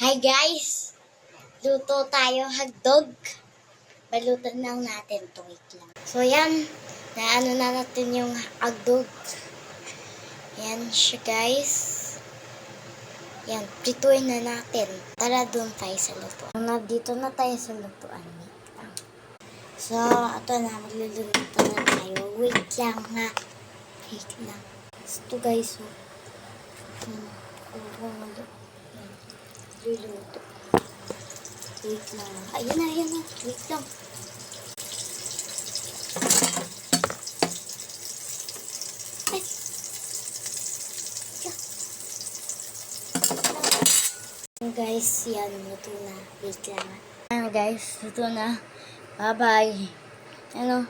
Hi guys! Luto tayo hagdog. Balutan lang natin to. Wait lang. So yan, naano na natin yung hagdog. Yan siya guys. Yan, prituin na natin. Tara doon tayo sa lutuan. Dito na tayo sa lutuan. Wait lang. So, ito na, magluluto na tayo. Wait lang ha. Wait lang. Ito guys, oh. Luluto. Wait lang. Ayan na. Wait lang. Ay. Guys, yan. Luto na. Wait lang. Ayan guys, luto na. Bye-bye. Ano?